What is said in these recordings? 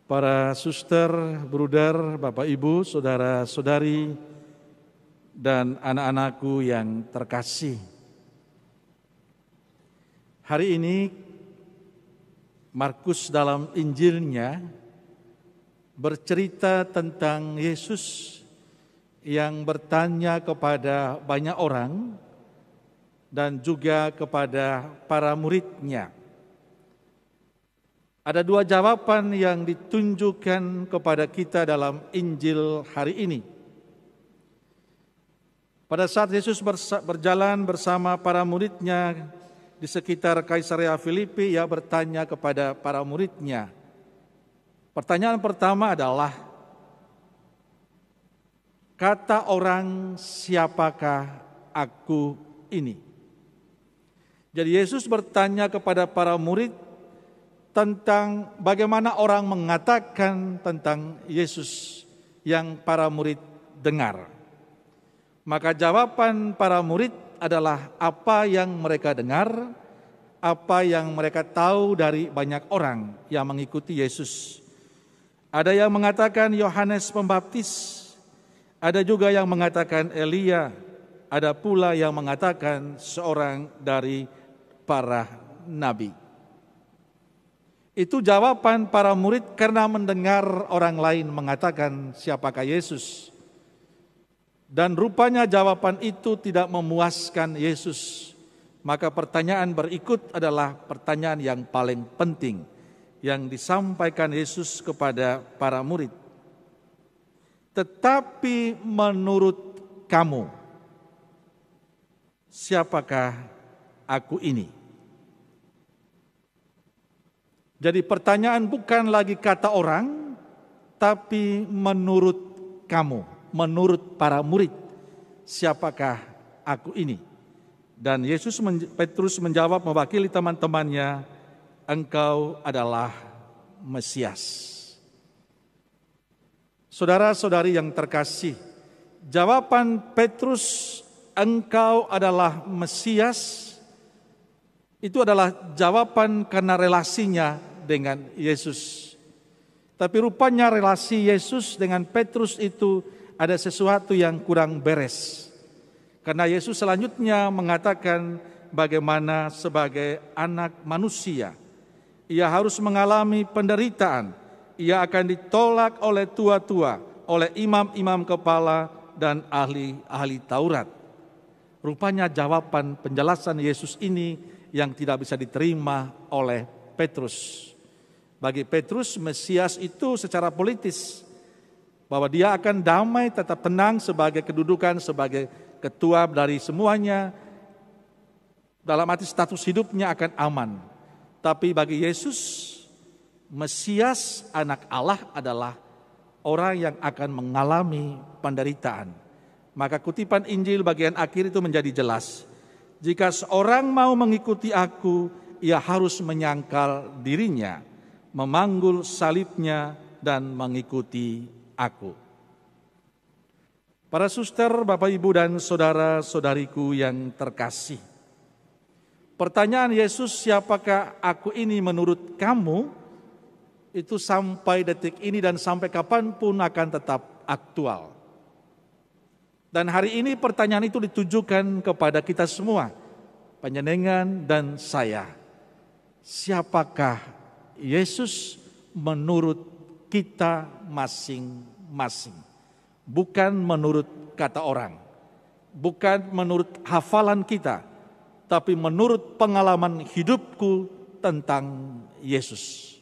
para suster, bruder, Bapak Ibu, saudara-saudari, dan anak-anakku yang terkasih. Hari ini Markus dalam Injilnya bercerita tentang Yesus yang bertanya kepada banyak orang dan juga kepada para muridnya. Ada dua jawaban yang ditunjukkan kepada kita dalam Injil hari ini. Pada saat Yesus berjalan bersama para muridnya di sekitar Kaisarea Filipi, ia bertanya kepada para muridnya. Pertanyaan pertama adalah, kata orang, siapakah aku ini? Jadi Yesus bertanya kepada para murid tentang bagaimana orang mengatakan tentang Yesus yang para murid dengar. Maka jawaban para murid adalah apa yang mereka dengar, apa yang mereka tahu dari banyak orang yang mengikuti Yesus. Ada yang mengatakan Yohanes Pembaptis, ada juga yang mengatakan Elia, ada pula yang mengatakan seorang dari para nabi. Itu jawaban para murid karena mendengar orang lain mengatakan siapakah Yesus. Dan rupanya jawaban itu tidak memuaskan Yesus. Maka pertanyaan berikut adalah pertanyaan yang paling penting yang disampaikan Yesus kepada para murid. Tetapi menurut kamu, siapakah aku ini? Jadi pertanyaan bukan lagi kata orang, tapi menurut kamu, menurut para murid, siapakah aku ini? Dan Petrus menjawab mewakili teman-temannya, engkau adalah Mesias. Saudara-saudari yang terkasih, jawaban Petrus, engkau adalah Mesias, itu adalah jawaban karena relasinya dengan Yesus. Tapi rupanya relasi Yesus dengan Petrus itu ada sesuatu yang kurang beres. Karena Yesus selanjutnya mengatakan bagaimana sebagai anak manusia, ia harus mengalami penderitaan. Ia akan ditolak oleh tua-tua, oleh imam-imam kepala dan ahli-ahli Taurat. Rupanya jawaban penjelasan Yesus ini yang tidak bisa diterima oleh Petrus. Bagi Petrus, Mesias itu secara politis, bahwa dia akan damai, tetap tenang sebagai kedudukan, sebagai ketua dari semuanya, dalam arti status hidupnya akan aman. Tapi bagi Yesus, Mesias anak Allah adalah orang yang akan mengalami penderitaan. Maka kutipan Injil bagian akhir itu menjadi jelas. Jika seorang mau mengikuti aku, ia harus menyangkal dirinya, memanggul salibnya, dan mengikuti aku. Para suster, Bapak Ibu dan saudara-saudariku yang terkasih. Pertanyaan Yesus, siapakah aku ini menurut kamu, itu sampai detik ini dan sampai kapanpun akan tetap aktual. Dan hari ini pertanyaan itu ditujukan kepada kita semua, panjenengan dan saya. Siapakah Yesus menurut kita masing-masing? Bukan menurut kata orang, bukan menurut hafalan kita, tapi menurut pengalaman hidupku tentang Yesus.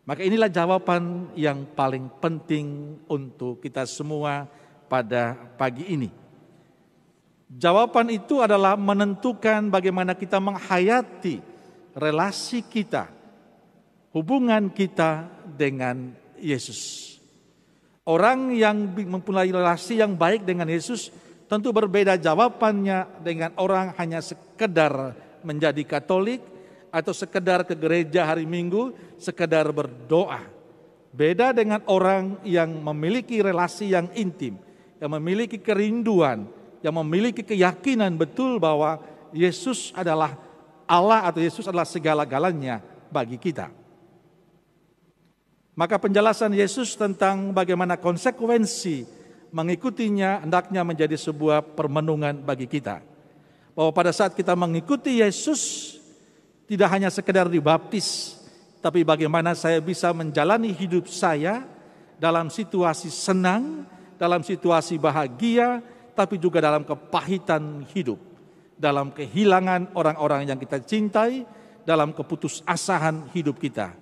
Maka inilah jawaban yang paling penting untuk kita semua pada pagi ini. Jawaban itu adalah menentukan bagaimana kita menghayati relasi kita, hubungan kita dengan Yesus. Orang yang mempunyai relasi yang baik dengan Yesus tentu berbeda jawabannya dengan orang hanya sekedar menjadi Katolik atau sekedar ke gereja hari Minggu, sekedar berdoa. Beda dengan orang yang memiliki relasi yang intim, yang memiliki kerinduan, yang memiliki keyakinan betul bahwa Yesus adalah Allah atau Yesus adalah segala-galanya bagi kita. Maka penjelasan Yesus tentang bagaimana konsekuensi mengikutinya hendaknya menjadi sebuah permenungan bagi kita. Bahwa pada saat kita mengikuti Yesus, tidak hanya sekedar dibaptis, tapi bagaimana saya bisa menjalani hidup saya dalam situasi senang, dalam situasi bahagia, tapi juga dalam kepahitan hidup, dalam kehilangan orang-orang yang kita cintai, dalam keputusasaan hidup kita.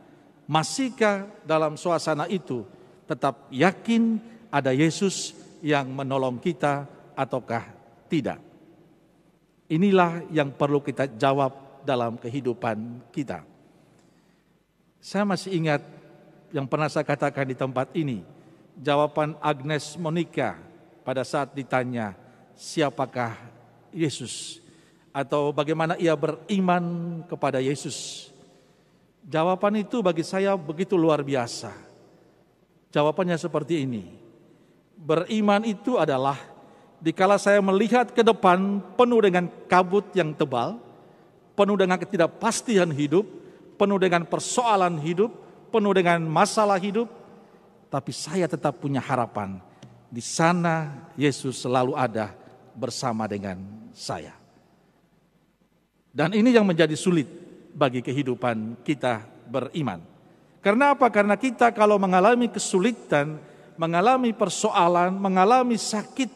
Masihkah dalam suasana itu tetap yakin ada Yesus yang menolong kita ataukah tidak? Inilah yang perlu kita jawab dalam kehidupan kita. Saya masih ingat yang pernah saya katakan di tempat ini, jawaban Agnes Monica pada saat ditanya siapakah Yesus atau bagaimana ia beriman kepada Yesus. Jawaban itu bagi saya begitu luar biasa. Jawabannya seperti ini. Beriman itu adalah dikala saya melihat ke depan penuh dengan kabut yang tebal, penuh dengan ketidakpastian hidup, penuh dengan persoalan hidup, penuh dengan masalah hidup, tapi saya tetap punya harapan. Di sana Yesus selalu ada bersama dengan saya. Dan ini yang menjadi sulit bagi kehidupan kita beriman. Karena apa? Karena kita kalau mengalami kesulitan, mengalami persoalan, mengalami sakit,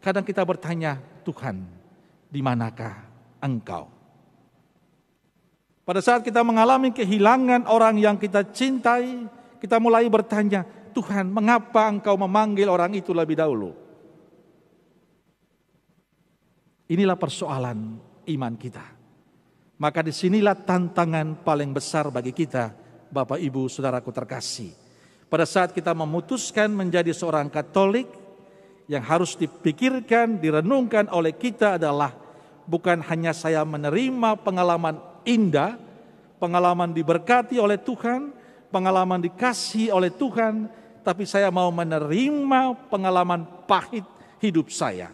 kadang kita bertanya, Tuhan, di manakah Engkau? Pada saat kita mengalami kehilangan orang yang kita cintai, kita mulai bertanya, Tuhan, mengapa Engkau memanggil orang itu lebih dahulu? Inilah persoalan iman kita. Maka disinilah tantangan paling besar bagi kita, Bapak Ibu Saudaraku terkasih. Pada saat kita memutuskan menjadi seorang Katolik, yang harus dipikirkan, direnungkan oleh kita adalah bukan hanya saya menerima pengalaman indah, pengalaman diberkati oleh Tuhan, pengalaman dikasihi oleh Tuhan, tapi saya mau menerima pengalaman pahit hidup saya.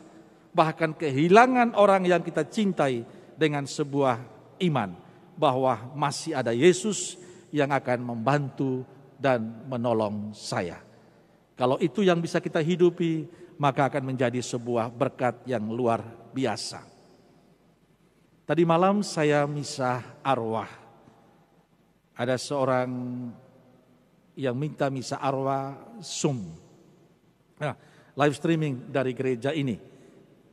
Bahkan kehilangan orang yang kita cintai dengan sebuah iman bahwa masih ada Yesus yang akan membantu dan menolong saya. Kalau itu yang bisa kita hidupi, maka akan menjadi sebuah berkat yang luar biasa. Tadi malam saya misa arwah. Ada seorang yang minta misa arwah Zoom. Nah, live streaming dari gereja ini.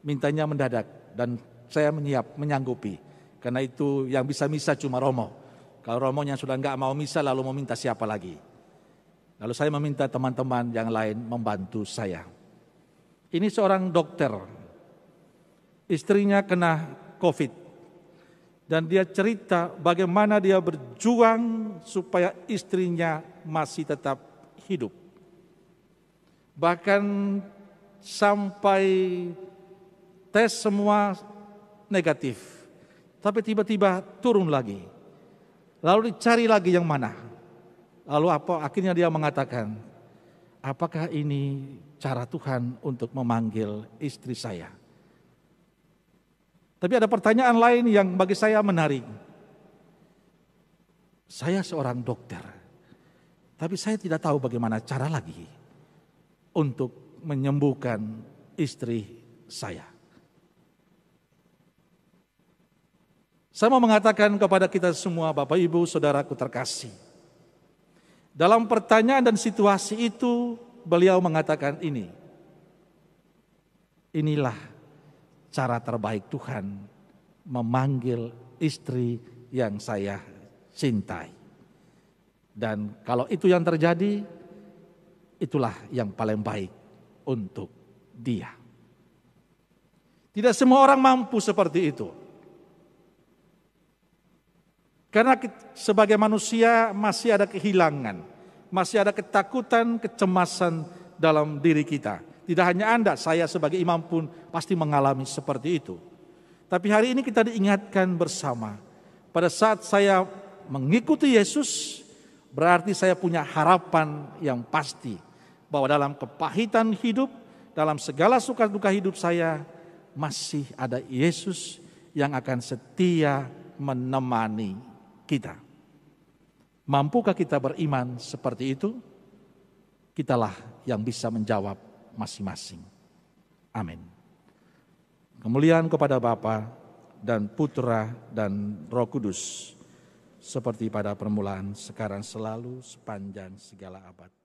Mintanya mendadak dan saya menyanggupi. Karena itu yang bisa misa cuma Romo. Kalau Romonya sudah enggak mau misa, lalu mau minta siapa lagi? Lalu saya meminta teman-teman yang lain membantu saya. Ini seorang dokter. Istrinya kena COVID. Dan dia cerita bagaimana dia berjuang supaya istrinya masih tetap hidup. Bahkan sampai tes semua negatif. Tapi tiba-tiba turun lagi. Lalu dicari lagi yang mana. Lalu akhirnya dia mengatakan, apakah ini cara Tuhan untuk memanggil istri saya? Tapi ada pertanyaan lain yang bagi saya menarik. Saya seorang dokter, tapi saya tidak tahu bagaimana cara lagi untuk menyembuhkan istri saya. Saya mau mengatakan kepada kita semua, Bapak Ibu Saudaraku terkasih. Dalam pertanyaan dan situasi itu, beliau mengatakan ini. Inilah cara terbaik Tuhan memanggil istri yang saya cintai. Dan kalau itu yang terjadi, itulah yang paling baik untuk dia. Tidak semua orang mampu seperti itu. Karena sebagai manusia masih ada kehilangan, masih ada ketakutan, kecemasan dalam diri kita. Tidak hanya Anda, saya sebagai imam pun pasti mengalami seperti itu. Tapi hari ini kita diingatkan bersama, pada saat saya mengikuti Yesus, berarti saya punya harapan yang pasti, bahwa dalam kepahitan hidup, dalam segala suka duka hidup saya, masih ada Yesus yang akan setia menemani kita. Mampukah kita beriman seperti itu? Kitalah yang bisa menjawab masing-masing. Amin. Kemuliaan kepada Bapa dan Putra dan Roh Kudus, seperti pada permulaan, sekarang, selalu, sepanjang segala abad.